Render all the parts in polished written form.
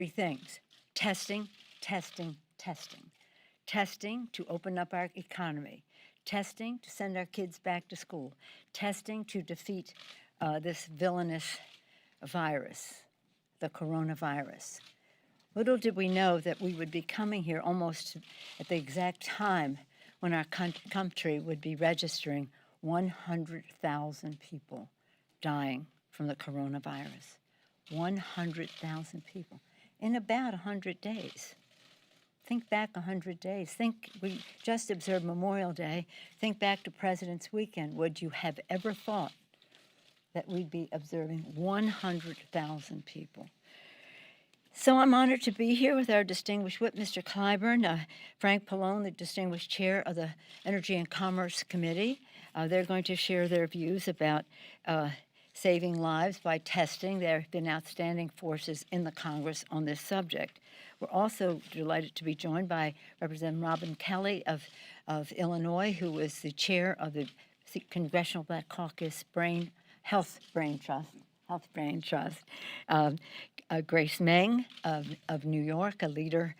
three things: testing, testing, testing. Testing to open up our economy, testing to send our kids back to school, testing to defeat this villainous virus, the coronavirus. Little did we know that we would be coming here almost at the exact time when our country would be registering 100,000 people dying from the coronavirus. 100,000 people in about 100 days. Think back 100 days. We just observed Memorial Day. Think back to President's Weekend. Would you have ever thought that we'd be observing 100,000 people? So I'm honored to be here with our distinguished whip, Mr. Clyburn, Frank Pallone, the distinguished chair of the Energy and Commerce Committee. They're going to share their views about saving lives by testing. There have been outstanding forces in the Congress on this subject. We're also delighted to be joined by Representative Robin Kelly of Illinois, who is the chair of the Congressional Black Caucus Health Brain Trust. Grace Meng of New York, a leader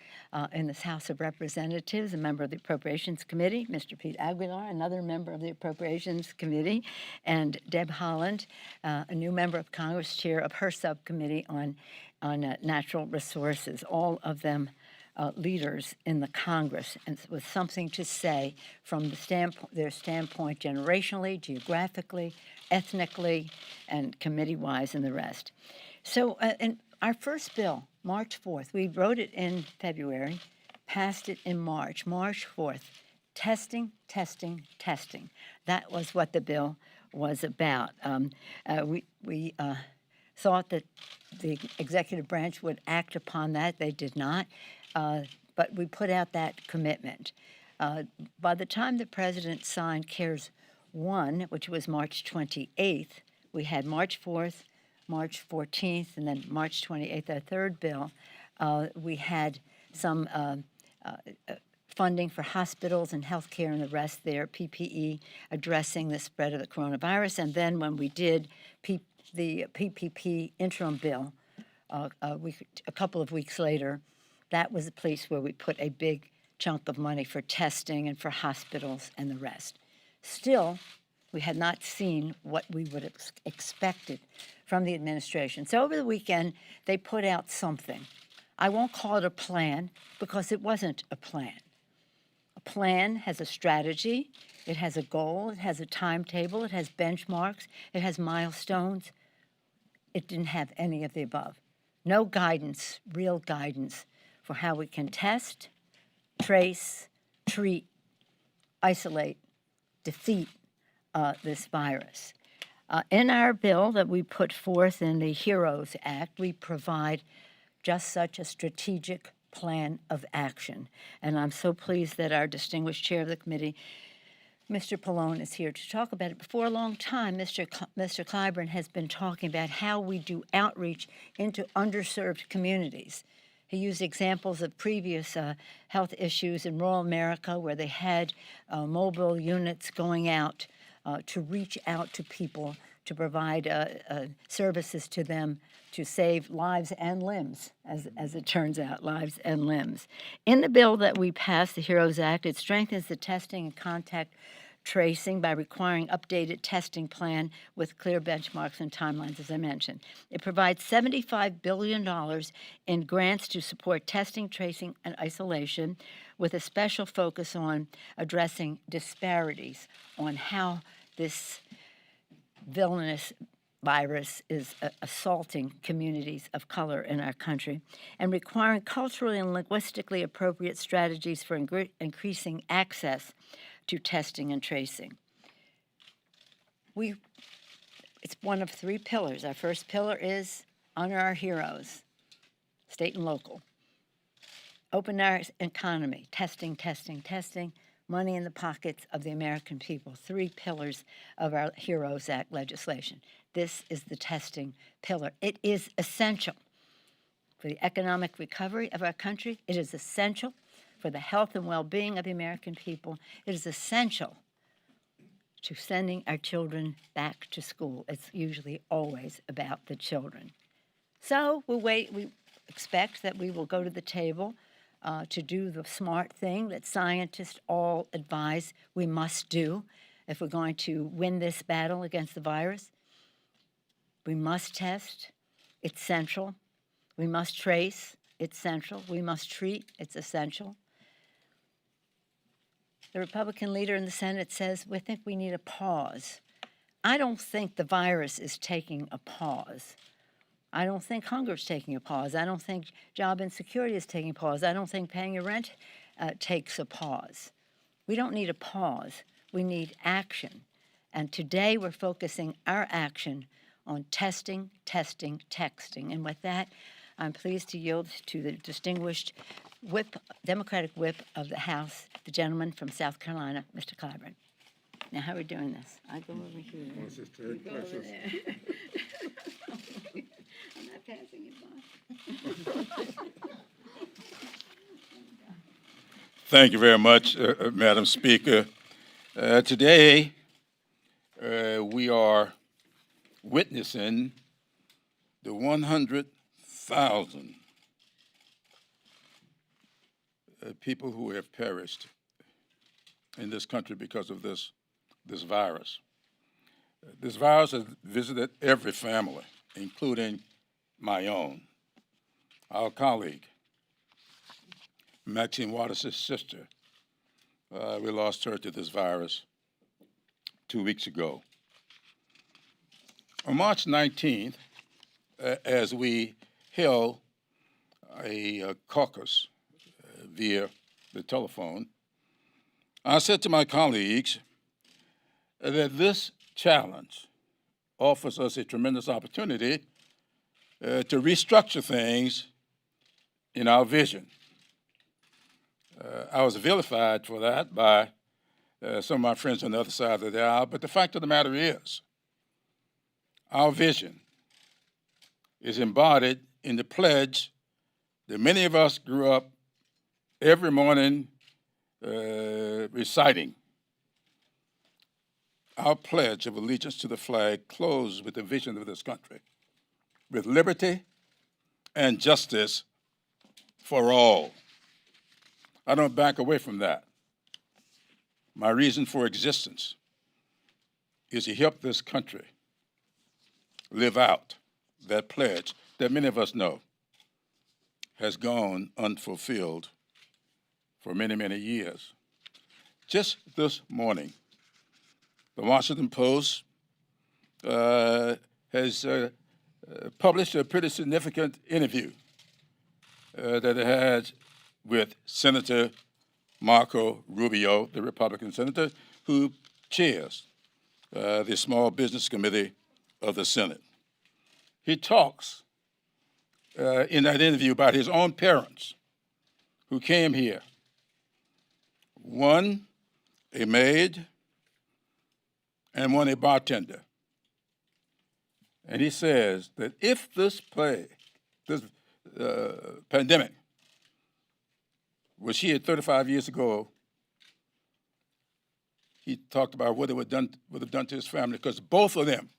in this House of Representatives, a member of the Appropriations Committee. Mr. Pete Aguilar, another member of the Appropriations Committee. And Deb Haaland, a new member of Congress, chair of her subcommittee on natural resources. All of them leaders in the Congress, and with something to say from their standpoint generationally, geographically, ethnically, and committee-wise, and the rest. So in our first bill, March 4th, we wrote it in February, passed it in March 4th, testing, testing, testing. That was what the bill was about. We thought that the executive branch would act upon that. They did not, but we put out that commitment. By the time the president signed CARES 1, which was March 28th, we had March 4th, March 14th, and then March 28th, our third bill. We had some funding for hospitals and healthcare and the rest there, PPE, addressing the spread of the coronavirus. And then when we did the PPP interim bill a couple of weeks later, that was the place where we put a big chunk of money for testing and for hospitals and the rest. Still, we had not seen what we would have expected from the administration. So over the weekend, they put out something. I won't call it a plan because it wasn't a plan. A plan has a strategy, it has a goal, it has a timetable, it has benchmarks, it has milestones. It didn't have any of the above. No guidance, real guidance for how we can test, trace, treat, isolate, defeat this virus. In our bill that we put forth in the HEROES Act, we provide just such a strategic plan of action. And I'm so pleased that our distinguished chair of the committee, Mr. Pallone, is here to talk about it. For a long time, Mr. Clyburn has been talking about how we do outreach into underserved communities. He used examples of previous health issues in rural America where they had mobile units going out to reach out to people, to provide services to them to save lives and limbs, as it turns out, lives and limbs. In the bill that we passed, the HEROES Act, it strengthens the testing and contact tracing by requiring updated testing plan with clear benchmarks and timelines, as I mentioned. It provides $75 billion in grants to support testing, tracing, and isolation, with a special focus on addressing disparities on how this villainous virus is assaulting communities of color in our country, and requiring culturally and linguistically appropriate strategies for increasing access to testing and tracing. It's one of three pillars. Our first pillar is honor our heroes, state and local. Open our economy, testing, testing, testing, money in the pockets of the American people. Three pillars of our HEROES Act legislation. This is the testing pillar. It is essential for the economic recovery of our country. It is essential for the health and well-being of the American people. It is essential to sending our children back to school. It's usually always about the children. So we expect that we will go to the table to do the smart thing that scientists all advise we must do if we're going to win this battle against the virus. We must test. It's central. We must trace. It's central. We must treat. It's essential. The Republican leader in the Senate says, we think we need a pause. I don't think the virus is taking a pause. I don't think hunger is taking a pause. I don't think job insecurity is taking a pause. I don't think paying your rent takes a pause. We don't need a pause. We need action. And today we're focusing our action on testing, testing, texting. And with that, I'm pleased to yield to the distinguished Democratic whip of the House, the gentleman from South Carolina, Mr. Clyburn. Now, how are we doing this? I go over here. You go over there. I'm not passing it by. Thank you very much, Madam Speaker. Today, we are witnessing the 100,000 people who have perished in this country because of this virus. This virus has visited every family, including my own. Our colleague, Maxine Waters' sister, we lost her to this virus 2 weeks ago. On March 19th, as we held a caucus via the telephone, I said to my colleagues that this challenge offers us a tremendous opportunity to restructure things in our vision. I was vilified for that by some of my friends on the other side of the aisle, but the fact of the matter is, our vision is embodied in the pledge that many of us grew up every morning reciting. Our pledge of allegiance to the flag closes with the vision of this country, with liberty and justice for all. I don't back away from that. My reason for existence is to help this country live out that pledge that many of us know has gone unfulfilled for many, many years. Just this morning, the Washington Post has published a pretty significant interview that it had with Senator Marco Rubio, the Republican senator, who chairs the Small Business Committee of the Senate. He talks in that interview about his own parents who came here. One, a maid, and one, a bartender. And he says that if this pandemic was here 35 years ago, he talked about what it would have done to his family, because both of them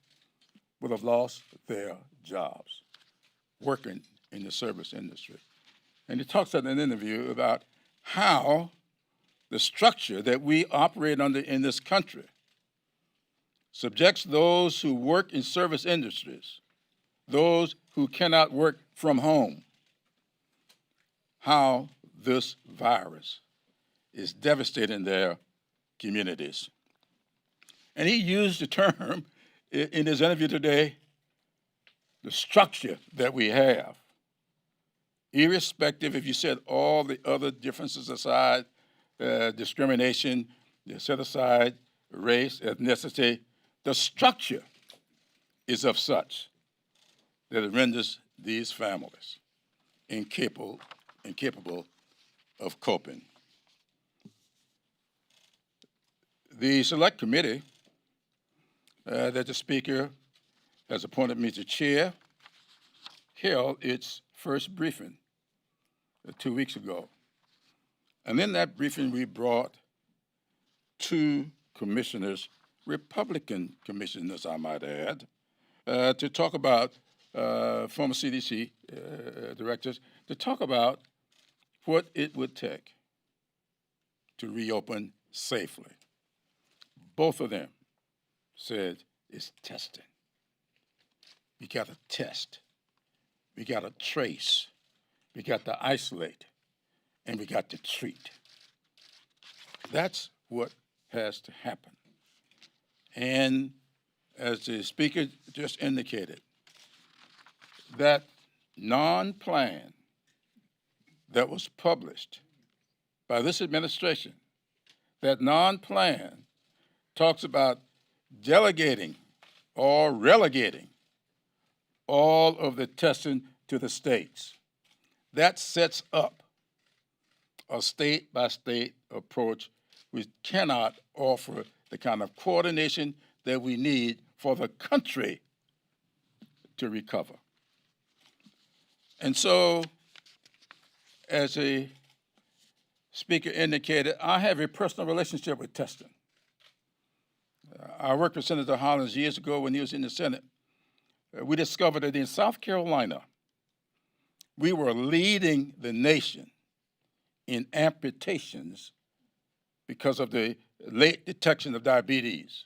would have lost their jobs working in the service industry. And he talks in an interview about how the structure that we operate under in this country subjects those who work in service industries, those who cannot work from home, how this virus is devastating their communities. And he used the term in his interview today, the structure that we have, irrespective, if you set all the other differences aside, discrimination, you set aside race, ethnicity, the structure is of such that it renders these families incapable of coping. The select committee that the Speaker has appointed me to chair held its first briefing 2 weeks ago. And in that briefing, we brought two commissioners, Republican commissioners, I might add, to talk about former CDC directors, to talk about what it would take to reopen safely. Both of them said it's testing. We got to test. We got to trace. We got to isolate. And we got to treat. That's what has to happen. And as the speaker just indicated, that non-plan that was published by this administration, that non-plan talks about delegating or relegating all of the testing to the states. That sets up a state-by-state approach which cannot offer the kind of coordination that we need for the country to recover. And so, as a speaker indicated, I have a personal relationship with testing. I worked with Senator Hollins years ago when he was in the Senate. We discovered that in South Carolina, we were leading the nation in amputations because of the late detection of diabetes.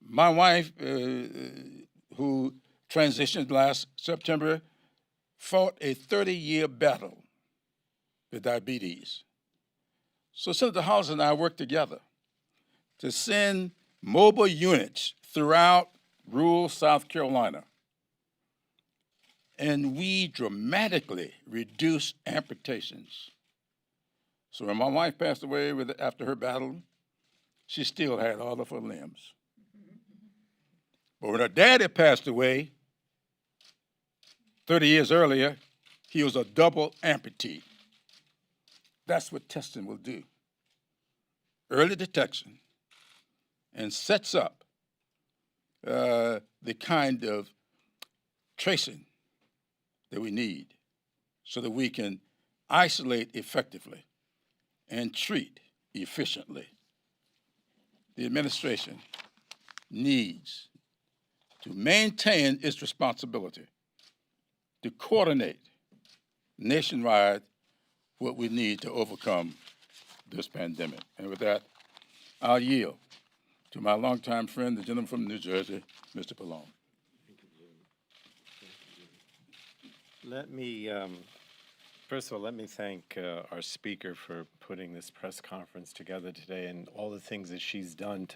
My wife, who transitioned last September, fought a 30-year battle with diabetes. So Senator Hollins and I worked together to send mobile units throughout rural South Carolina. And we dramatically reduced amputations. So when my wife passed away after her battle, she still had all of her limbs. But when her daddy passed away 30 years earlier, he was a double amputee. That's what testing will do. Early detection, and sets up the kind of tracing that we need so that we can isolate effectively and treat efficiently. The administration needs to maintain its responsibility to coordinate nationwide what we need to overcome this pandemic. And with that, I'll yield to my longtime friend, the gentleman from New Jersey, Mr. Pallone. Let me, first of all, let me thank our speaker for putting this press conference together today and all the things that she's done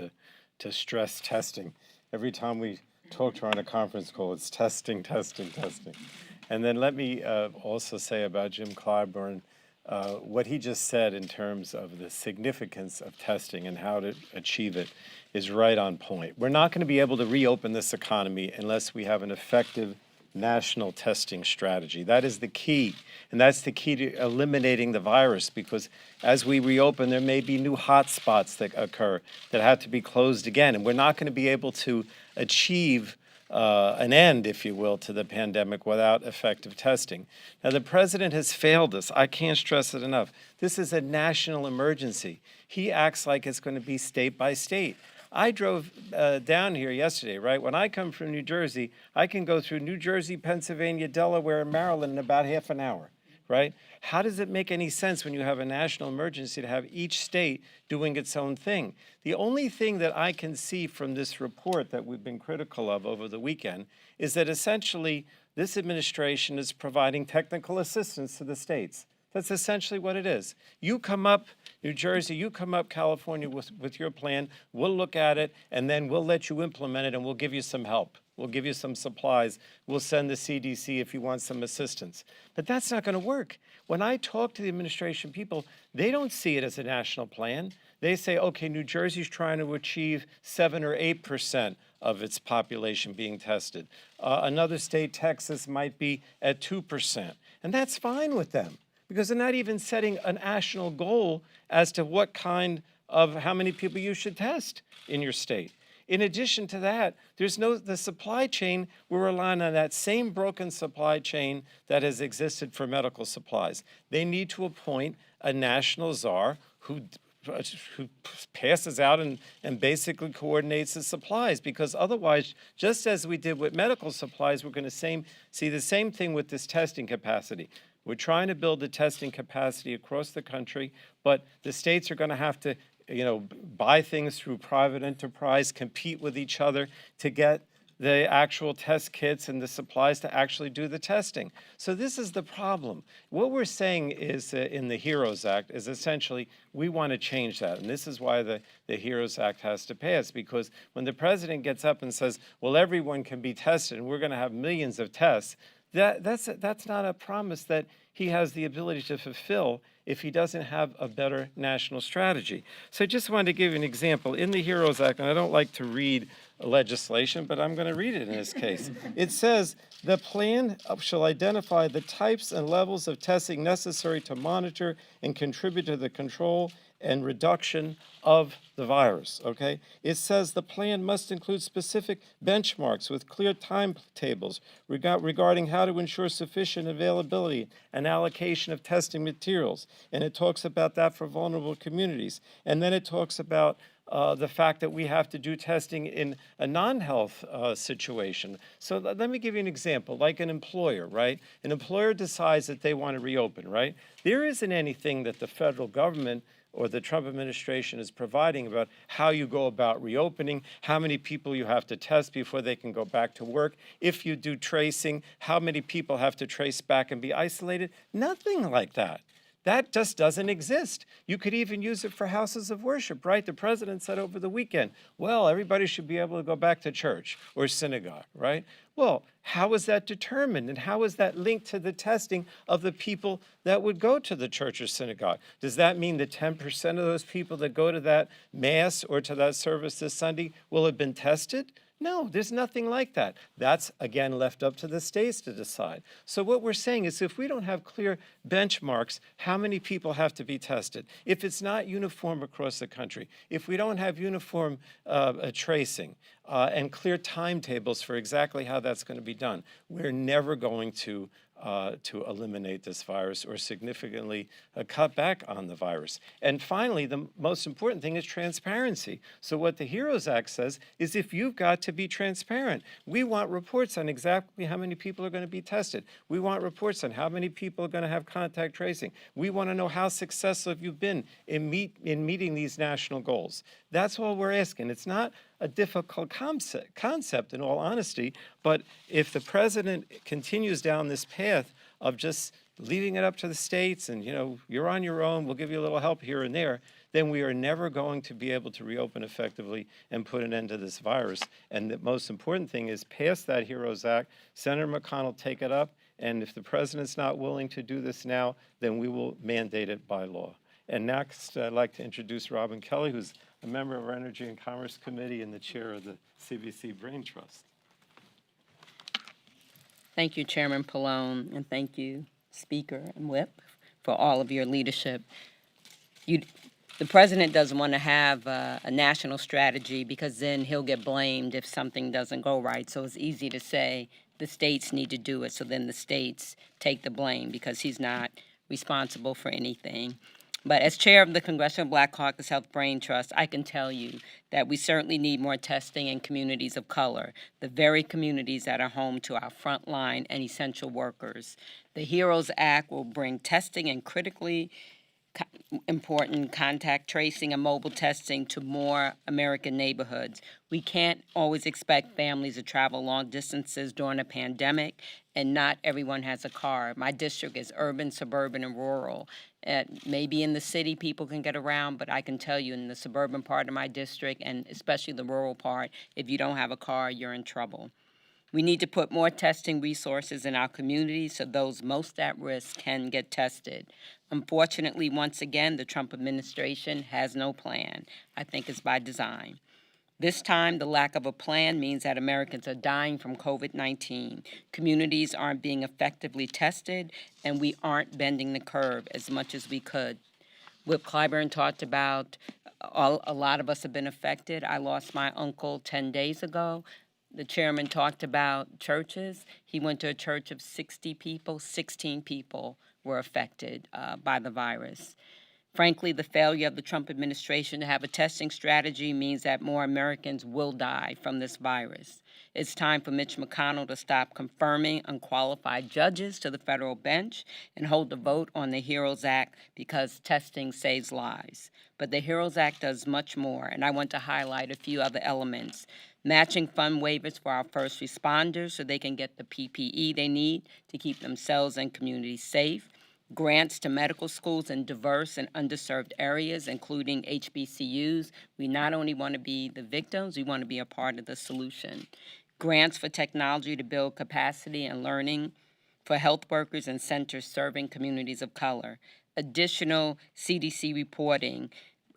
to stress testing. Every time we talk to her on a conference call, it's testing, testing, testing. And then let me also say about Jim Clyburn, what he just said in terms of the significance of testing and how to achieve it is right on point. We're not going to be able to reopen this economy unless we have an effective national testing strategy. That is the key, and that's the key to eliminating the virus, because as we reopen, there may be new hot spots that occur that have to be closed again, and we're not going to be able to achieve an end, if you will, to the pandemic without effective testing. Now, the president has failed us. I can't stress it enough. This is a national emergency. He acts like it's going to be state by state. I drove down here yesterday, right? When I come from New Jersey, I can go through New Jersey, Pennsylvania, Delaware, and Maryland in about half an hour, right? How does it make any sense when you have a national emergency to have each state doing its own thing? The only thing that I can see from this report that we've been critical of over the weekend is that essentially this administration is providing technical assistance to the states. That's essentially what it is. You come up, New Jersey, you come up, California, with your plan, we'll look at it, and then we'll let you implement it, and we'll give you some help. We'll give you some supplies. We'll send the CDC if you want some assistance. But that's not going to work. When I talk to the administration people, they don't see it as a national plan. They say, okay, New Jersey's trying to achieve 7 or 8% of its population being tested. Another state, Texas, might be at 2%. And that's fine with them, because they're not even setting a national goal as to what kind of how many people you should test in your state. In addition to that, the supply chain, we're relying on that same broken supply chain that has existed for medical supplies. They need to appoint a national czar who who passes out and basically coordinates the supplies, because otherwise, just as we did with medical supplies, we're going to see the same thing with this testing capacity. We're trying to build the testing capacity across the country, but the states are going to have to, buy things through private enterprise, compete with each other to get the actual test kits and the supplies to actually do the testing. So this is the problem. What we're saying is in the HEROES Act is essentially we want to change that. And this is why the HEROES Act has to pass, because when the president gets up and says, well, everyone can be tested and we're going to have millions of tests, that's not a promise that he has the ability to fulfill if he doesn't have a better national strategy. So I just wanted to give you an example. In the HEROES Act, and I don't like to read legislation, but I'm going to read it in this case. It says, the plan shall identify the types and levels of testing necessary to monitor and contribute to the control and reduction of the virus, okay? It says the plan must include specific benchmarks with clear timetables regarding how to ensure sufficient availability and allocation of testing materials. And it talks about that for vulnerable communities. And then it talks about the fact that we have to do testing in a non-health situation. So let me give you an example, like an employer, right? An employer decides that they want to reopen, right? There isn't anything that the federal government or the Trump administration is providing about how you go about reopening, how many people you have to test before they can go back to work. If you do tracing, how many people have to trace back and be isolated? Nothing like that. That just doesn't exist. You could even use it for houses of worship, right? The president said over the weekend, well, everybody should be able to go back to church or synagogue, right? Well, how is that determined? And how is that linked to the testing of the people that would go to the church or synagogue? Does that mean that 10% of those people that go to that mass or to that service this Sunday will have been tested? No, there's nothing like that. That's, again, left up to the states to decide. So what we're saying is if we don't have clear benchmarks, how many people have to be tested? If it's not uniform across the country, if we don't have uniform tracing and clear timetables for exactly how that's going to be done, we're never going to eliminate this virus or significantly cut back on the virus. And finally, the most important thing is transparency. So what the HEROES Act says is if you've got to be transparent. We want reports on exactly how many people are going to be tested. We want reports on how many people are going to have contact tracing. We want to know how successful you've been in meeting these national goals. That's all we're asking. It's not a difficult concept in all honesty, but if the president continues down this path of just leaving it up to the states and, you're on your own, we'll give you a little help here and there, then we are never going to be able to reopen effectively and put an end to this virus. And the most important thing is pass that HEROES Act. Senator McConnell take it up, and if the president's not willing to do this now, then we will mandate it by law. And next, I'd like to introduce Robin Kelly, who's a member of our Energy and Commerce Committee and the chair of the CBC Brain Trust. Thank you, Chairman Pallone, and thank you, Speaker and Whip, for all of your leadership. The president doesn't want to have a national strategy because then he'll get blamed if something doesn't go right. So it's easy to say the states need to do it, so then the states take the blame because he's not responsible for anything. But as chair of the Congressional Black Caucus Health Brain Trust, I can tell you that we certainly need more testing in communities of color, the very communities that are home to our frontline and essential workers. The HEROES Act will bring testing and critically important contact tracing and mobile testing to more American neighborhoods. We can't always expect families to travel long distances during a pandemic, and not everyone has a car. My district is urban, suburban, and rural. Maybe in the city people can get around, but I can tell you in the suburban part of my district, and especially the rural part, if you don't have a car, you're in trouble. We need to put more testing resources in our communities so those most at risk can get tested. Unfortunately, once again, the Trump administration has no plan. I think it's by design. This time, the lack of a plan means that Americans are dying from COVID-19. Communities aren't being effectively tested, and we aren't bending the curve as much as we could. Whip Clyburn talked about a lot of us have been affected. I lost my uncle 10 days ago. The chairman talked about churches. He went to a church of 60 people. 16 people were affected by the virus. Frankly, the failure of the Trump administration to have a testing strategy means that more Americans will die from this virus. It's time for Mitch McConnell to stop confirming unqualified judges to the federal bench and hold the vote on the HEROES Act because testing saves lives. But the HEROES Act does much more, and I want to highlight a few other elements. Matching fund waivers for our first responders so they can get the PPE they need to keep themselves and communities safe. Grants to medical schools in diverse and underserved areas, including HBCUs. We not only want to be the victims, we want to be a part of the solution. Grants for technology to build capacity and learning for health workers and centers serving communities of color. Additional CDC reporting,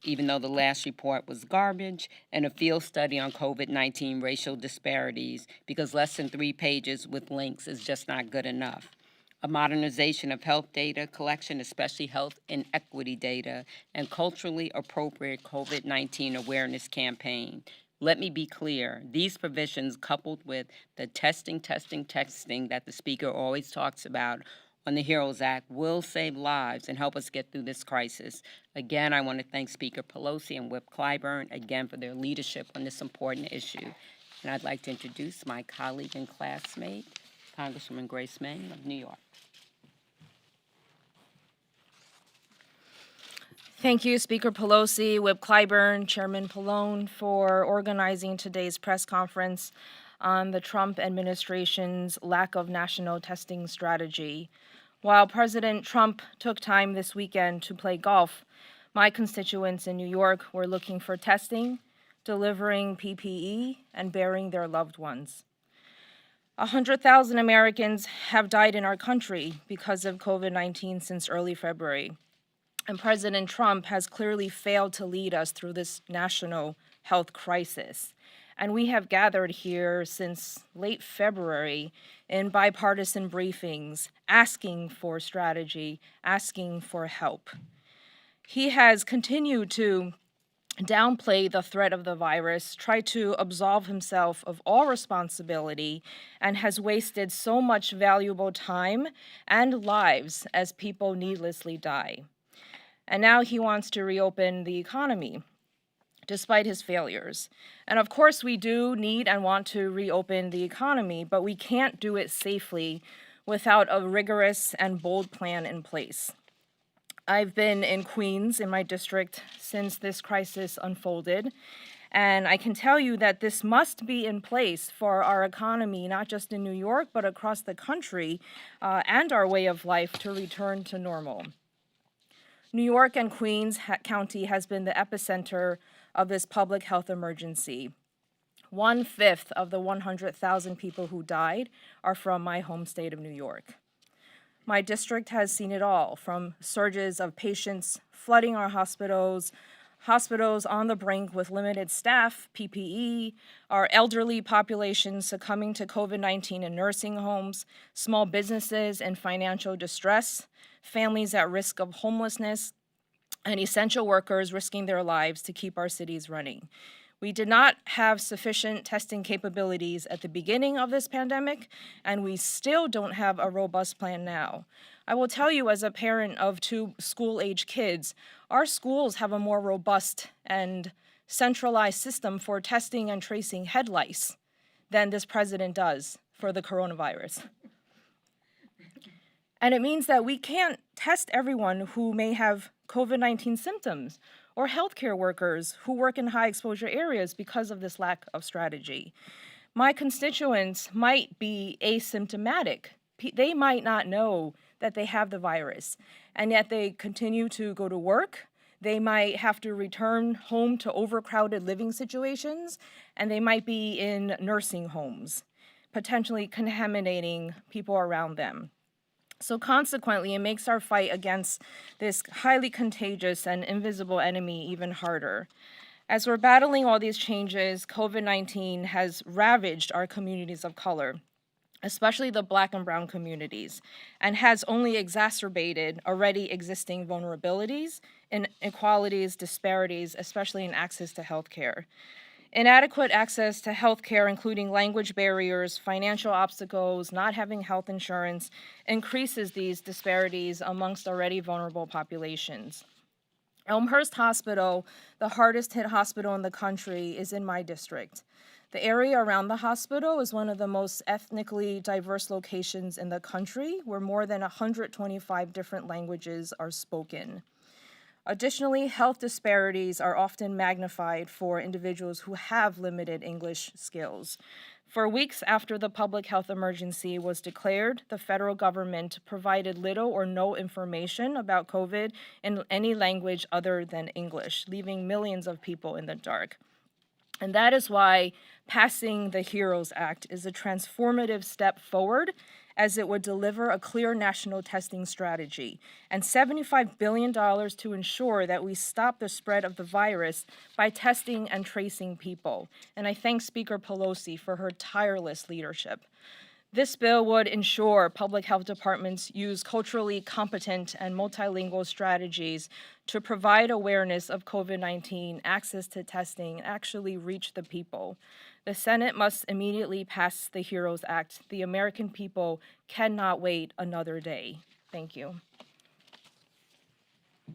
even though the last report was garbage, and a field study on COVID-19 racial disparities, because less than 3 pages with links is just not good enough. A modernization of health data collection, especially health inequity data, and culturally appropriate COVID-19 awareness campaign. Let me be clear, these provisions coupled with the testing that the speaker always talks about on the HEROES Act will save lives and help us get through this crisis. Again, I want to thank Speaker Pelosi and Whip Clyburn again for their leadership on this important issue. And I'd like to introduce my colleague and classmate, Congresswoman Grace Meng of New York. Thank you, Speaker Pelosi, Whip Clyburn, Chairman Pallone, for organizing today's press conference on the Trump administration's lack of national testing strategy. While President Trump took time this weekend to play golf, my constituents in New York were looking for testing, delivering PPE, and burying their loved ones. 100,000 Americans have died in our country because of COVID-19 since early February. And President Trump has clearly failed to lead us through this national health crisis. And we have gathered here since late February in bipartisan briefings, asking for strategy, asking for help. He has continued to downplay the threat of the virus, try to absolve himself of all responsibility, and has wasted so much valuable time and lives as people needlessly die. And now he wants to reopen the economy, despite his failures. And of course, we do need and want to reopen the economy, but we can't do it safely without a rigorous and bold plan in place. I've been in Queens, in my district, since this crisis unfolded, and I can tell you that this must be in place for our economy, not just in New York, but across the country, and our way of life to return to normal. New York and Queens County has been the epicenter of this public health emergency. 1/5 of the 100,000 people who died are from my home state of New York. My district has seen it all, from surges of patients flooding our hospitals, hospitals on the brink with limited staff, PPE, our elderly population succumbing to COVID-19 in nursing homes, small businesses in financial distress, families at risk of homelessness, and essential workers risking their lives to keep our cities running. We did not have sufficient testing capabilities at the beginning of this pandemic, and we still don't have a robust plan now. I will tell you, as a parent of 2 school-age kids, our schools have a more robust and centralized system for testing and tracing head lice than this president does for the coronavirus. And it means that we can't test everyone who may have COVID-19 symptoms or healthcare workers who work in high exposure areas because of this lack of strategy. My constituents might be asymptomatic. They might not know that they have the virus, and yet they continue to go to work. They might have to return home to overcrowded living situations, and they might be in nursing homes, potentially contaminating people around them. So consequently, it makes our fight against this highly contagious and invisible enemy even harder. As we're battling all these changes, COVID-19 has ravaged our communities of color, especially the Black and Brown communities, and has only exacerbated already existing vulnerabilities, inequalities, disparities, especially in access to health care. Inadequate access to health care, including language barriers, financial obstacles, not having health insurance, increases these disparities amongst already vulnerable populations. Elmhurst Hospital, the hardest hit hospital in the country, is in my district. The area around the hospital is one of the most ethnically diverse locations in the country, where more than 125 different languages are spoken. Additionally, health disparities are often magnified for individuals who have limited English skills. For weeks after the public health emergency was declared, the federal government provided little or no information about COVID in any language other than English, leaving millions of people in the dark. And that is why passing the HEROES Act is a transformative step forward, as it would deliver a clear national testing strategy and $75 billion to ensure that we stop the spread of the virus by testing and tracing people. And I thank Speaker Pelosi for her tireless leadership. This bill would ensure public health departments use culturally competent and multilingual strategies to provide awareness of COVID-19, access to testing, and actually reach the people. The Senate must immediately pass the HEROES Act. The American people cannot wait another day. Thank you. I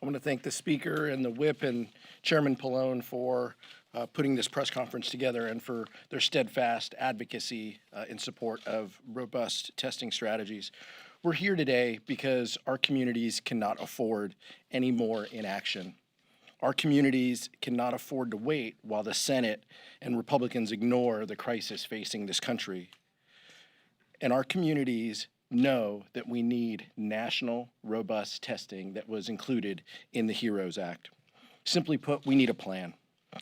want to thank the Speaker and the Whip and Chairman Pallone for putting this press conference together and for their steadfast advocacy in support of robust testing strategies. We're here today because our communities cannot afford any more inaction. Our communities cannot afford to wait while the Senate and Republicans ignore the crisis facing this country. And our communities know that we need national, robust testing that was included in the HEROES Act. Simply put, we need a plan.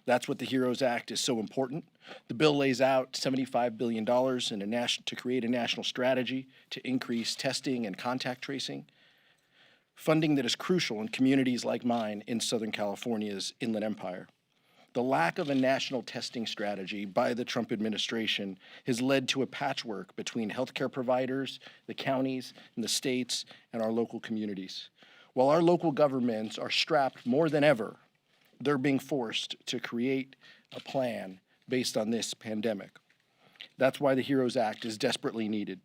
That's what the HEROES Act is so important. The bill lays out $75 billion to create a national strategy to increase testing and contact tracing, funding that is crucial in communities like mine in Southern California's Inland Empire. The lack of a national testing strategy by the Trump administration has led to a patchwork between healthcare providers, the counties, and the states, and our local communities. While our local governments are strapped more than ever, they're being forced to create a plan based on this pandemic. That's why the HEROES Act is desperately needed.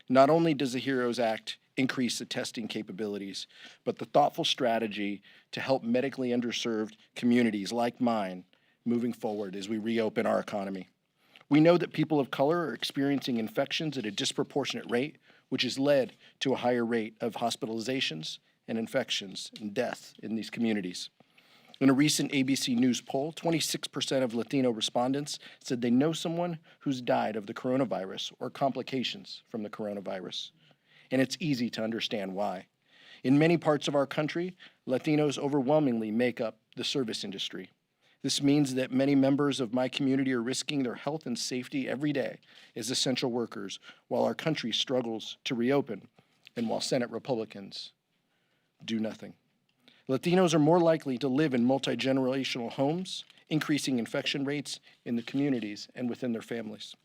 Not only does the HEROES Act increase the testing capabilities, but the thoughtful strategy to help medically underserved communities like mine moving forward as we reopen our economy. We know that people of color are experiencing infections at a disproportionate rate, which has led to a higher rate of hospitalizations and infections and death in these communities. In a recent ABC News poll, 26% of Latino respondents said they know someone who's died of the coronavirus or complications from the coronavirus. And it's easy to understand why. In many parts of our country, Latinos overwhelmingly make up the service industry. This means that many members of my community are risking their health and safety every day as essential workers while our country struggles to reopen and while Senate Republicans do nothing. Latinos are more likely to live in multi-generational homes, increasing infection rates in the communities and within their families.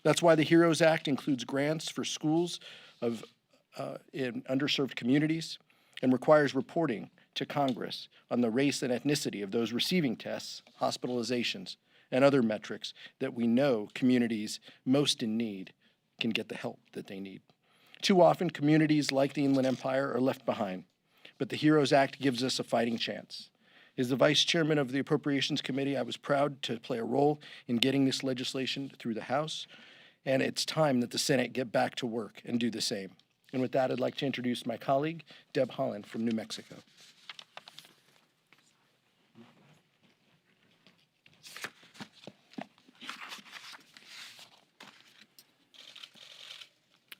That's why the HEROES Act includes grants for schools in underserved communities and requires reporting to Congress on the race and ethnicity of those receiving tests, hospitalizations, and other metrics that we know communities most in need can get the help that they need. Too often, communities like the Inland Empire are left behind, but the HEROES Act gives us a fighting chance. As the Vice Chairman of the Appropriations Committee, I was proud to play a role in getting this legislation through the House, and it's time that the Senate get back to work and do the same. And with that, I'd like to introduce my colleague, Deb Haaland from New Mexico.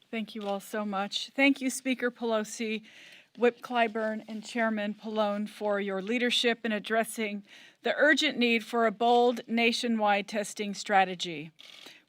Thank you all so much. Thank you, Speaker Pelosi, Whip Clyburn, and Chairman Pallone for your leadership in addressing the urgent need for a bold nationwide testing strategy.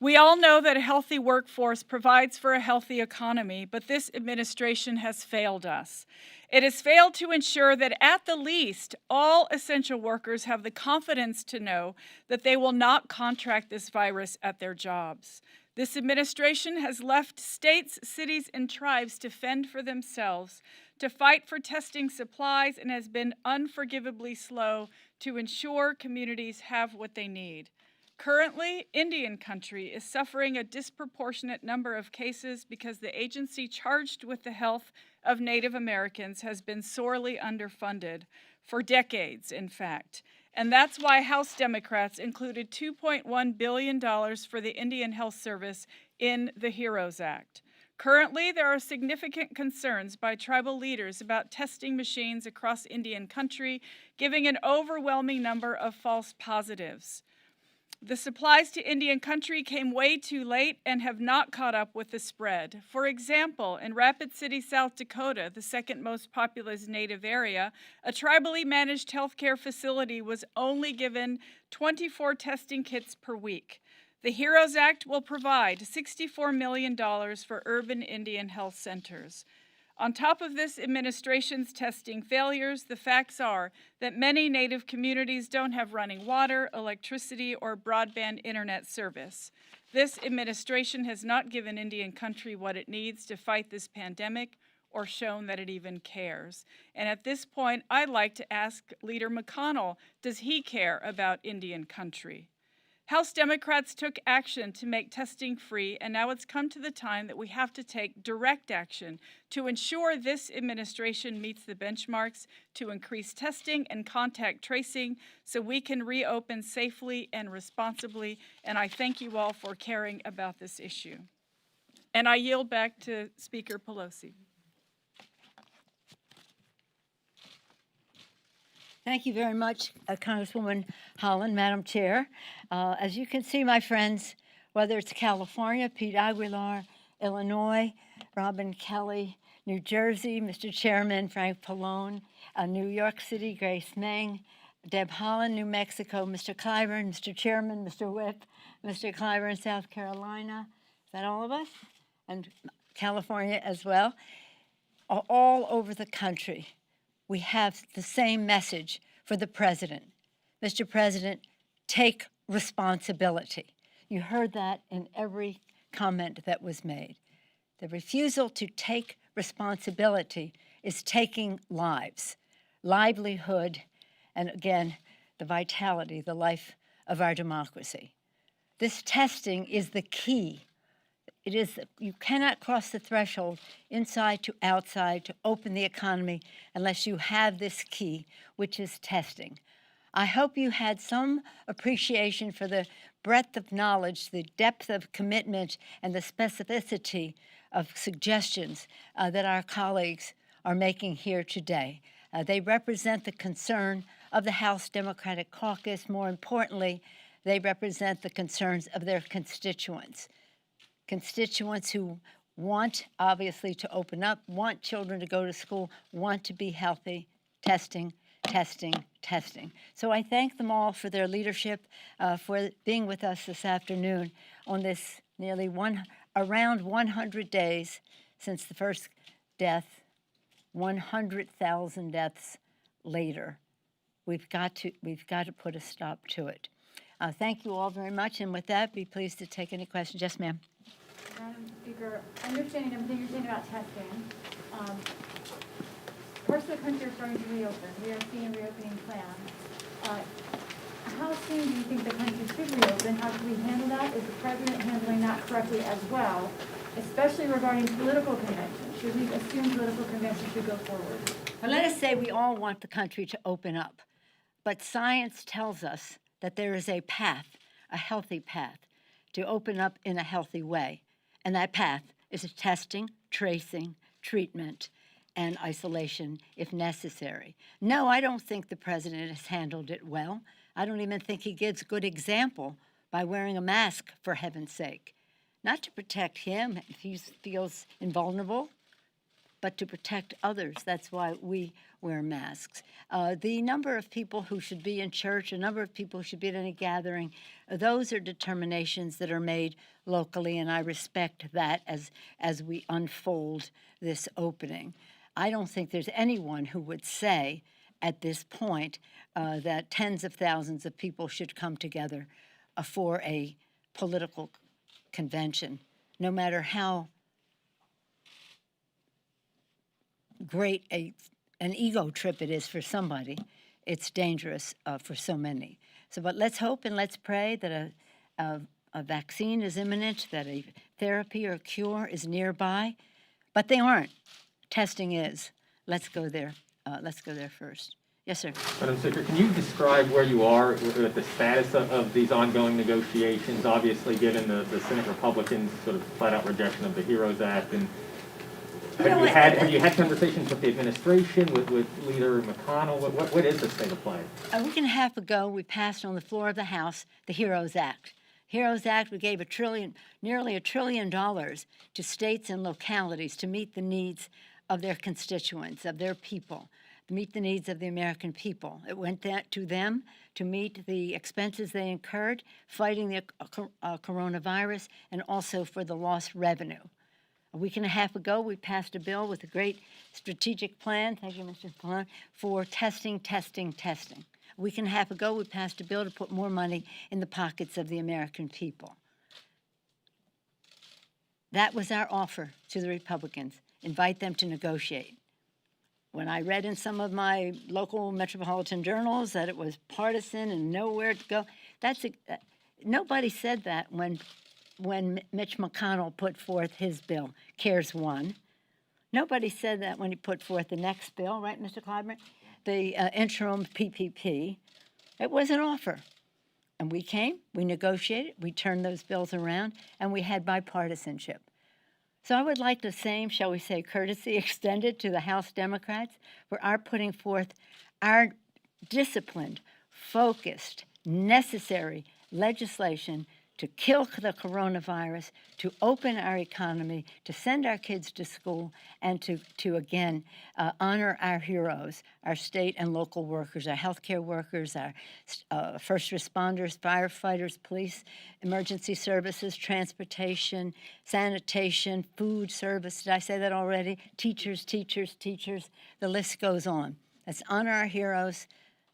We all know that a healthy workforce provides for a healthy economy, but this administration has failed us. It has failed to ensure that at the least, all essential workers have the confidence to know that they will not contract this virus at their jobs. This administration has left states, cities, and tribes to fend for themselves, to fight for testing supplies, and has been unforgivably slow to ensure communities have what they need. Currently, Indian Country is suffering a disproportionate number of cases because the agency charged with the health of Native Americans has been sorely underfunded for decades, in fact. And that's why House Democrats included $2.1 billion for the Indian Health Service in the HEROES Act. Currently, there are significant concerns by tribal leaders about testing machines across Indian Country, giving an overwhelming number of false positives. The supplies to Indian Country came way too late and have not caught up with the spread. For example, in Rapid City, South Dakota, the second most populous Native area, a tribally managed healthcare facility was only given 24 testing kits per week. The HEROES Act will provide $64 million for urban Indian health centers. On top of this administration's testing failures, the facts are that many Native communities don't have running water, electricity, or broadband internet service. This administration has not given Indian Country what it needs to fight this pandemic or shown that it even cares. And at this point, I'd like to ask Leader McConnell, does he care about Indian Country? House Democrats took action to make testing free, and now it's come to the time that we have to take direct action to ensure this administration meets the benchmarks to increase testing and contact tracing so we can reopen safely and responsibly. And I thank you all for caring about this issue. And I yield back to Speaker Pelosi. Thank you very much, Congresswoman Holland, Madam Chair. As you can see, my friends, whether it's California, Pete Aguilar, Illinois, Robin Kelly, New Jersey, Mr. Chairman, Frank Pallone, New York City, Grace Meng, Deb Holland, New Mexico, Mr. Clyburn, Mr. Chairman, Mr. Whip, Mr. Clyburn, South Carolina. Is that all of us? And California as well. All over the country, we have the same message for the president. Mr. President, take responsibility. You heard that in every comment that was made. The refusal to take responsibility is taking lives, livelihood, and again, the vitality, the life of our democracy. This testing is the key. It is, you cannot cross the threshold inside to outside to open the economy unless you have this key, which is testing. I hope you had some appreciation for the breadth of knowledge, the depth of commitment, and the specificity of suggestions that our colleagues are making here today. They represent the concern of the House Democratic Caucus. More importantly, they represent the concerns of their constituents. Constituents who want, obviously, to open up, want children to go to school, want to be healthy. Testing, testing, testing. So I thank them all for their leadership, for being with us this afternoon on this nearly around 100 days since the first death, 100,000 deaths later. We've got to put a stop to it. Thank you all very much, and with that, be pleased to take any questions. Yes, ma'am. Madam Speaker, understanding everything you're saying about testing, parts of the country are starting to reopen. We are seeing reopening plans. How soon do you think the country should reopen? How should we handle that? Is the president handling that correctly as well, especially regarding political conventions? Should we assume political conventions should go forward? Well, let us say we all want the country to open up, but science tells us that there is a path, a healthy path, to open up in a healthy way. And that path is testing, tracing, treatment, and isolation if necessary. No, I don't think the president has handled it well. I don't even think he gives good example by wearing a mask, for heaven's sake. Not to protect him if he feels invulnerable, but to protect others. That's why we wear masks. The number of people who should be in church, a number of people who should be at any gathering, those are determinations that are made locally, and I respect that as we unfold this opening. I don't think there's anyone who would say at this point that tens of thousands of people should come together for a political convention, no matter how great an ego trip it is for somebody. it's dangerous for so many. So, but let's hope and let's pray that a vaccine is imminent, that a therapy or cure is nearby, but they aren't. Testing is. Let's go there. Let's go there first. Yes, sir. Madam Speaker, can you describe where you are with the status of these ongoing negotiations, obviously given the Senate Republicans' sort of flat-out rejection of the HEROES Act? And have you had conversations with the administration, with Leader McConnell? What is the state of play? A week and a half ago, we passed on the floor of the House the HEROES Act. HEROES Act, we gave nearly $1 trillion to states and localities to meet the needs of their constituents, of their people, to meet the needs of the American people. It went to them to meet the expenses they incurred fighting the coronavirus and also for the lost revenue. A week and a half ago, we passed a bill with a great strategic plan, thank you, Mr. Pallone, for testing. A week and a half ago, we passed a bill to put more money in the pockets of the American people. That was our offer to the Republicans, invite them to negotiate. When I read in some of my local metropolitan journals that it was partisan and nowhere to go, nobody said that when Mitch McConnell put forth his bill, CARES 1. Nobody said that when he put forth the next bill, right, Mr. Clyburn? The interim PPP. It was an offer. And we came, we negotiated, we turned those bills around, and we had bipartisanship. So I would like the same, shall we say, courtesy extended to the House Democrats for our putting forth our disciplined, focused, necessary legislation to kill the coronavirus, to open our economy, to send our kids to school, and to again, honor our heroes, our state and local workers, our healthcare workers, our first responders, firefighters, police, emergency services, transportation, sanitation, food service. Did I say that already? Teachers. The list goes on. Let's honor our heroes.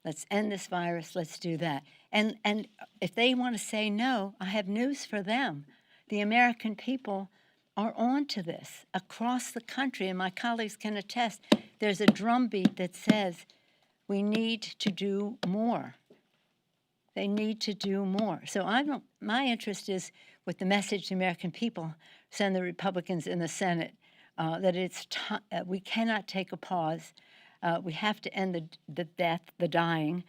Let's end this virus. Let's do that. And if they want to say no, I have news for them. The American people are on to this across the country, and my colleagues can attest. There's a drumbeat that says we need to do more. They need to do more. So my interest is with the message to the American people, send the Republicans in the Senate, that it's we cannot take a pause. We have to end the death, the dying.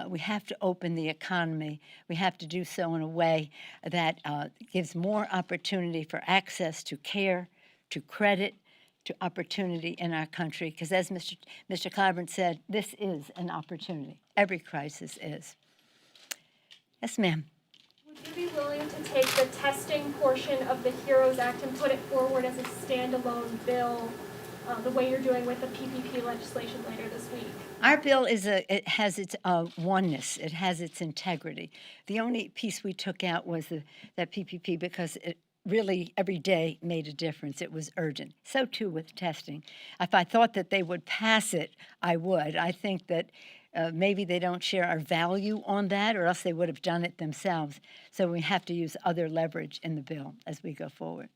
We have to open the economy. We have to do so in a way that gives more opportunity for access to care, to credit, to opportunity in our country. Because as Mr. Clyburn said, this is an opportunity. Every crisis is. Yes, ma'am. Would you be willing to take the testing portion of the HEROES Act and put it forward as a standalone bill, the way you're doing with the PPP legislation later this week? Our bill it has its oneness. It has its integrity. The only piece we took out was that PPP because it really every day made a difference. It was urgent. So too with testing. If I thought that they would pass it, I would. I think that maybe they don't share our value on that, or else they would have done it themselves. So we have to use other leverage in the bill as we go forward.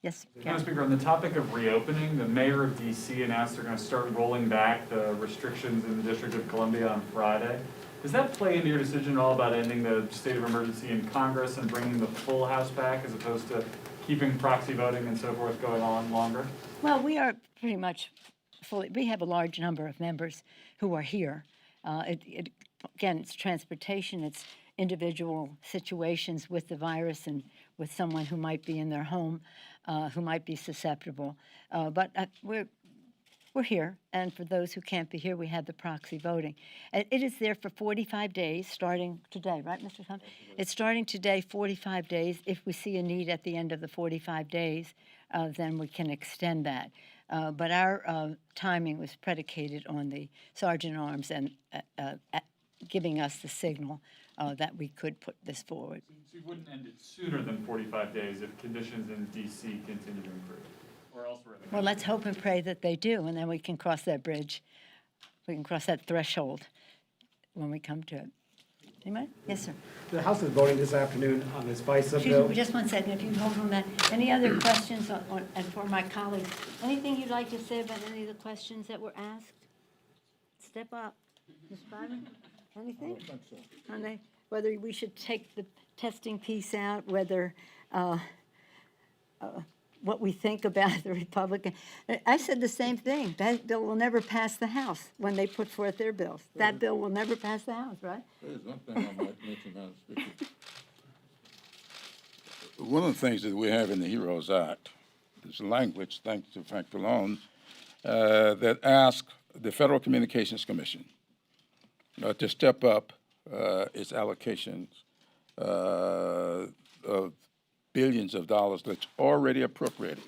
Yes, Madam Speaker, on the topic of reopening, the mayor of D.C. announced they're going to start rolling back the restrictions in the District of Columbia on Friday. Does that play into your decision at all about ending the state of emergency in Congress and bringing the full House back as opposed to keeping proxy voting and so forth going on longer? Well, we are pretty much fully, we have a large number of members who are here. Again, it's transportation, it's individual situations with the virus and with someone who might be in their home, who might be susceptible. But we're here, and for those who can't be here, we have the proxy voting. It is there for 45 days, starting today, right, Mr. Thompson? It's starting today, 45 days. If we see a need at the end of the 45 days, then we can extend that. But our timing was predicated on the Sergeant at Arms and giving us the signal that we could put this forward. So you wouldn't end it sooner than 45 days if conditions in D.C. continue to improve, or elsewhere in the country? Well, let's hope and pray that they do, and then we can cross that bridge. We can cross that threshold when we come to it. Anybody? Yes, sir. The House is voting this afternoon on this FISA Excuse bill. me, just 1 second, if you hold on that. Any other questions and for my colleagues? Anything you'd like to say about any of the questions that were asked? Step up. Mr. Byron, anything? On the- whether we should take the testing piece out, whether, what we think about the Republican. I said the same thing. That bill will never pass the House when they put forth their bills. That bill will never pass the House, right? There's one thing I might mention, Madam Speaker. One of the things that we have in the HEROES Act is language, thanks to Frank Pallone, that asks the Federal Communications Commission to step up its allocations of billions of dollars that's already appropriated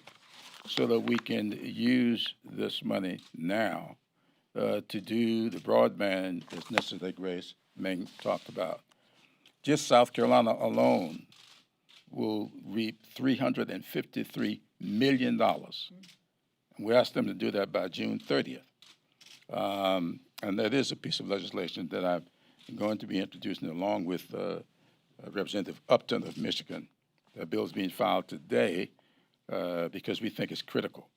so that we can use this money now to do the broadband as necessary Grace Ming talked about. Just South Carolina alone will reap $353 million. We asked them to do that by June 30th. And that is a piece of legislation that I'm going to be introducing along with Representative Upton of Michigan. The bill is being filed today because we think it's critical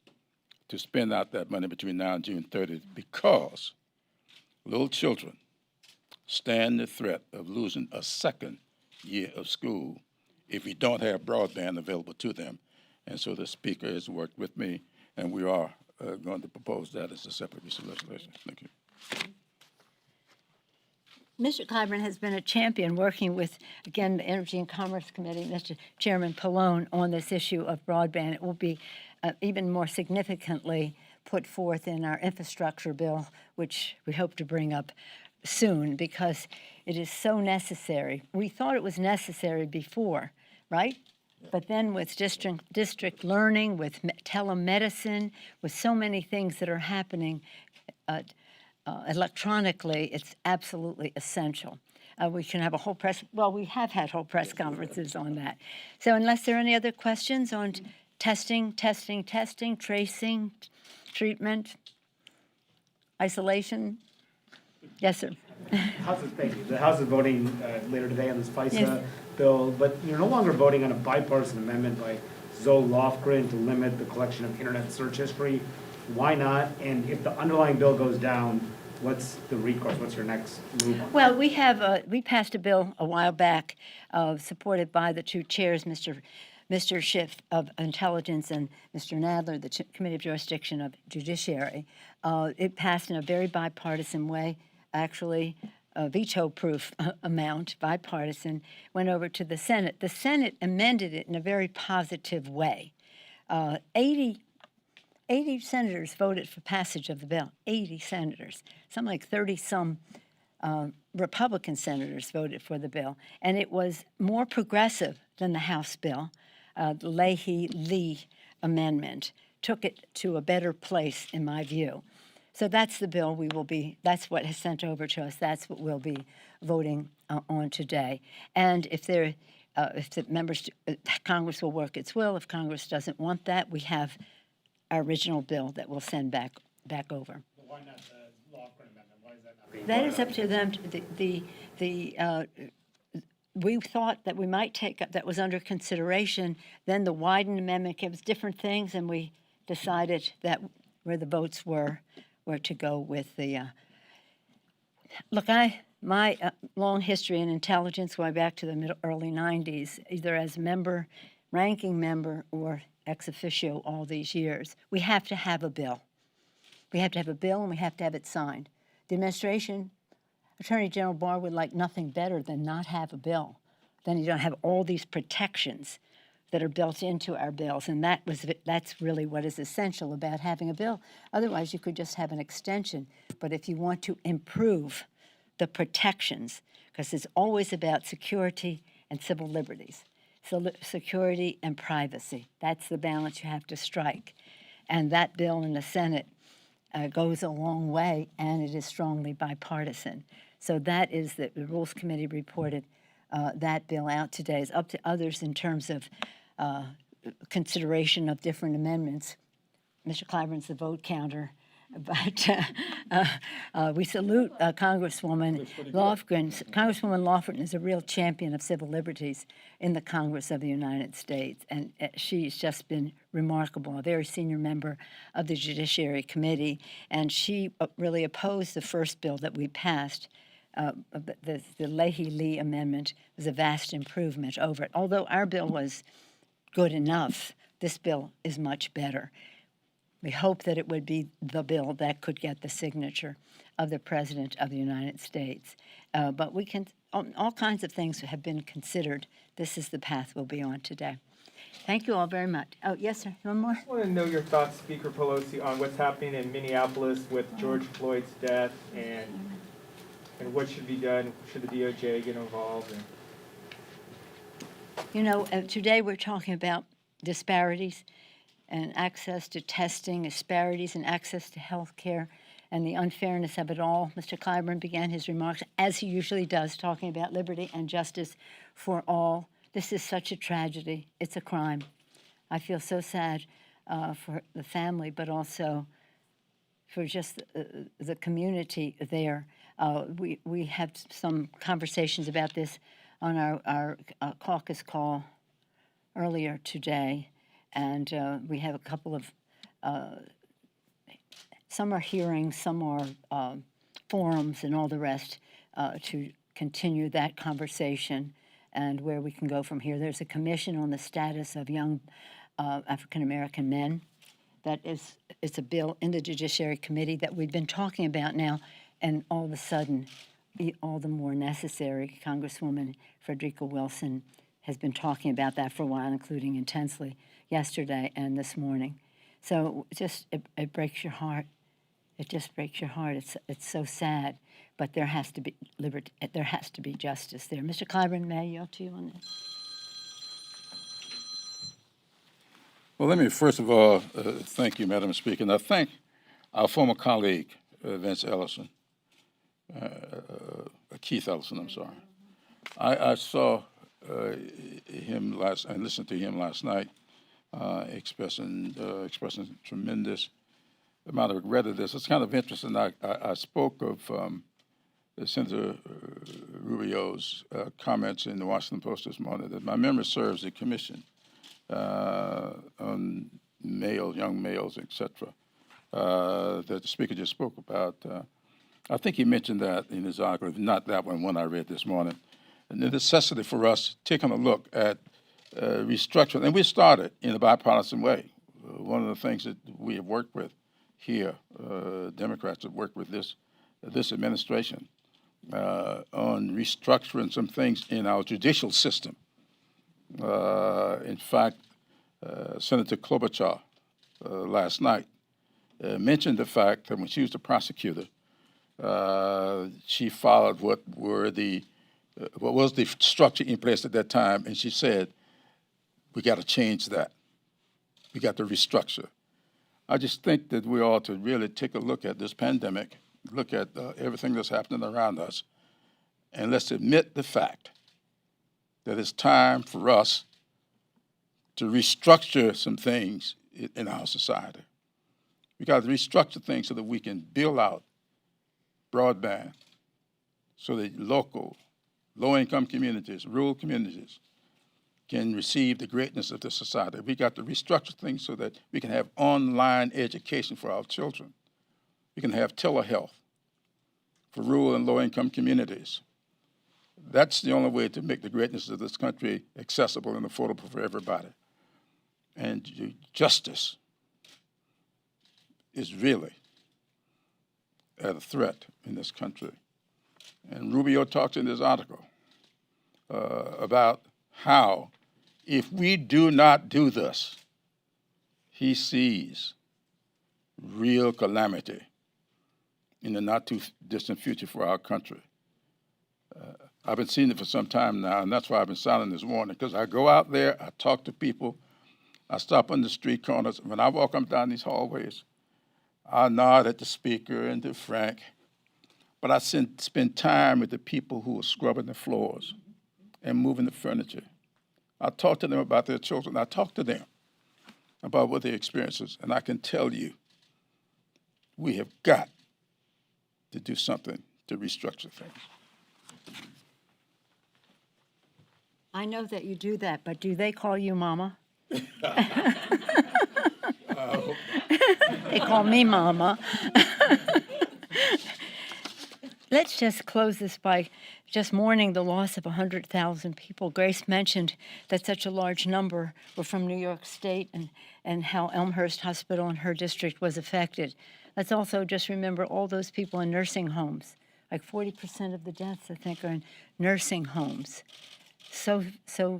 to spend out that money between now and June 30th because little children stand the threat of losing a second year of school if we don't have broadband available to them. And so the Speaker has worked with me, and we are going to propose that as a separate piece of legislation. Thank you. Mr. Clyburn has been a champion working with, again, the Energy and Commerce Committee, Mr. Chairman Pallone, on this issue of broadband. It will be even more significantly put forth in our infrastructure bill, which we hope to bring up soon because it is so necessary. We thought it was necessary before, right? But then with district learning, with telemedicine, with so many things that are happening electronically, it's absolutely essential. We can have a whole we have had whole press conferences on that. So unless there are any other questions on testing, tracing, treatment, isolation? Yes, sir. Thank you. The House is voting later today on this FISA Yes. bill, but you're no longer voting on a bipartisan amendment by Zoe Lofgren to limit the collection of internet search history. Why not? And if the underlying bill goes down, what's the recourse? What's your next move on? Well, we passed a bill a while back, supported by the two chairs, Mr. Schiff of Intelligence and Mr. Nadler, the Committee of Jurisdiction of Judiciary. It passed in a very bipartisan way, actually a veto-proof amount, bipartisan, went over to the Senate. The Senate amended it in a very positive way. 80 senators voted for passage of the bill, 80 senators. Something like 30-some Republican senators voted for the bill. And it was more progressive than the House bill. The Leahy-Lee amendment took it to a better place, in my view. So that's the bill that's what is sent over to us. That's what we'll be voting on today. And if the Congress will work its will, if Congress doesn't want that, we have our original bill that we'll send back over. But why not the Lofgren amendment? Why is that not being That voted is on? up to them. We thought that we might take up, that was under consideration. Then the Wyden amendment gives different things, and we decided that where the votes were to go with the. Look, my long history in intelligence going back to the early 90s, either as member, ranking member, or ex officio all these years. We have to have a bill. We have to have a bill, and we have to have it signed. The administration, Attorney General Barr would like nothing better than not have a bill. Then you don't have all these protections that are built into our bills, and that's really what is essential about having a bill. Otherwise, you could just have an extension. But if you want to improve the protections, because it's always about security and civil liberties, so security and privacy, that's the balance you have to strike. And that bill in the Senate goes a long way, and it is strongly bipartisan. So that is the Rules Committee reported that bill out today. It's up to others in terms of consideration of different amendments. Mr. Clyburn's the vote counter. But we salute Congresswoman Lofgren. Congresswoman Lofgren is a real champion of civil liberties in the Congress of the United States, and she's just been remarkable, a very senior member of the Judiciary Committee, and she really opposed the first bill that we passed. The Leahy-Lee Amendment was a vast improvement over it. Although our bill was good enough, this bill is much better. We hope that it would be the bill that could get the signature of the President of the United States. But we can, all kinds of things have been considered. This is the path we'll be on today. Thank you all very much. Oh, yes, sir. One more? I want to know your thoughts, Speaker Pelosi, on what's happening in Minneapolis with George Floyd's death and what should be done. Should the DOJ get involved? You know, today we're talking about disparities and access to testing, disparities in access to health care, and the unfairness of it all. Mr. Clyburn began his remarks, as he usually does, talking about liberty and justice for all. This is such a tragedy. It's a crime. I feel so sad for the family, but also for just the community there. We had some conversations about this on our caucus call earlier today, and we have a couple of, some are hearings, some are forums and all the rest to continue that conversation and where we can go from here. There's a commission on the status of young African-American men. It's a bill in the Judiciary Committee that we've been talking about now, and all of a sudden, all the more necessary. Congresswoman Frederica Wilson has been talking about that for a while, including intensely yesterday and this morning. So it breaks your heart. It just breaks your heart. It's so sad, but there has to be liberty. There has to be justice there. Mr. Clyburn, may I yield to you on this? Well, let me first of all thank you, Madam Speaker, and I thank our former colleague, Vince Ellison, Keith Ellison, I'm sorry. I saw him I listened to him last night, expressing tremendous amount of regret of this. It's kind of interesting. I spoke of Senator Rubio's comments in the Washington Post this morning that my memory serves the commission on young males, etc., that the speaker just spoke about. I think he mentioned that in his article, not that one I read this morning. And the necessity for us taking a look at restructuring. And we started in a bipartisan way. One of the things that we have worked with here, Democrats have worked with this administration on restructuring some things in our judicial system. In fact, Senator Klobuchar last night mentioned the fact that when she was the prosecutor, she followed what was the structure in place at that time, and she said, we got to change that. We got to restructure. I just think that we ought to really take a look at this pandemic, look at everything that's happening around us, and let's admit the fact that it's time for us to restructure some things in our society. We got to restructure things so that we can build out broadband, so that local, low-income communities, rural communities can receive the greatness of the society. We got to restructure things so that we can have online education for our children. We can have telehealth for rural and low-income communities. That's the only way to make the greatness of this country accessible and affordable for everybody. And justice is really at a threat in this country. And Rubio talks in this article about how if we do not do this, he sees real calamity in the not too distant future for our country. I've been seeing it for some time now, and that's why I've been silent this morning, because I go out there, I talk to people, I stop on the street corners. When I walk up down these hallways, I nod at the speaker and to Frank, but I spend time with the people who are scrubbing the floors and moving the furniture. I talk to them about their children. I talk to them about what their experiences, and I can tell you, we have got to do something to restructure things. I know that you do that, but do they call you Mama? They call me Mama. Let's just close this by just mourning the loss of 100,000 people. Grace mentioned that such a large number were from New York State and how Elmhurst Hospital in her district was affected. Let's also just remember all those people in nursing homes. Like 40% of the deaths, I think, are in nursing homes. So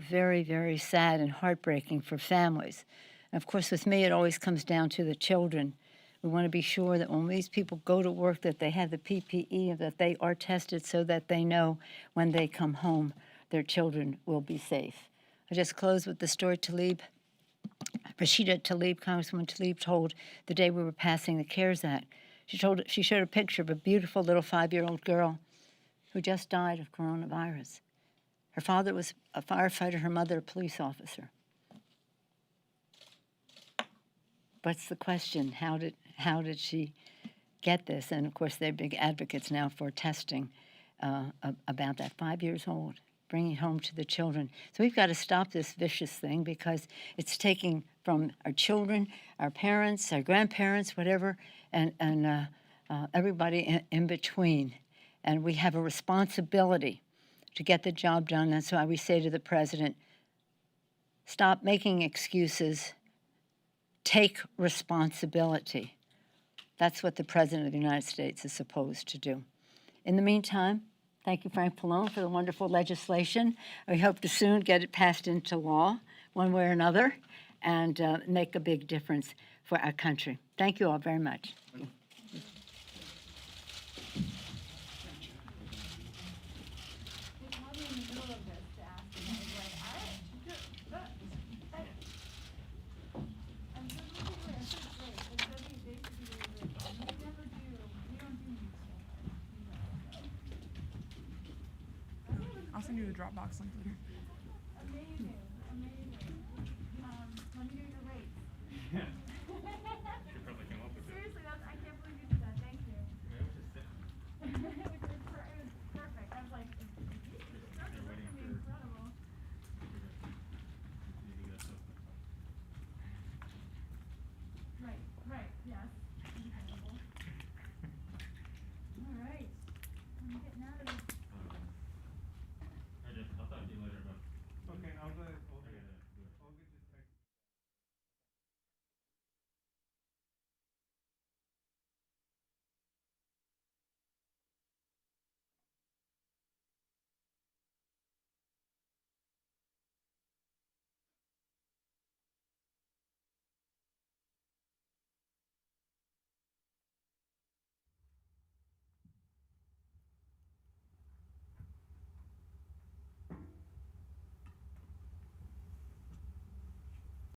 very, very sad and heartbreaking for families. And of course, with me, it always comes down to the children. We want to be sure that when these people go to work, that they have the PPE, that they are tested so that they know when they come home, their children will be safe. I just close with the story Tlaib, Rashida Tlaib, Congresswoman Tlaib told the day we were passing the CARES Act. She showed a picture of a beautiful little 5-year-old girl who just died of coronavirus. Her father was a firefighter, her mother a police officer. What's the question? How did she get this? And of course, they're big advocates now for testing about that. 5 years old, bringing home to the children. So we've got to stop this vicious thing because it's taking from our children, our parents, our grandparents, whatever, and everybody in between. And we have a responsibility to get the job done. That's why we say to the president, stop making excuses. Take responsibility. That's what the President of the United States is supposed to do. In the meantime, thank you, Frank Pallone, for the wonderful legislation. We hope to soon get it passed into law, one way or another, and make a big difference for our country. Thank you all very much. I'll send you the Dropbox link later.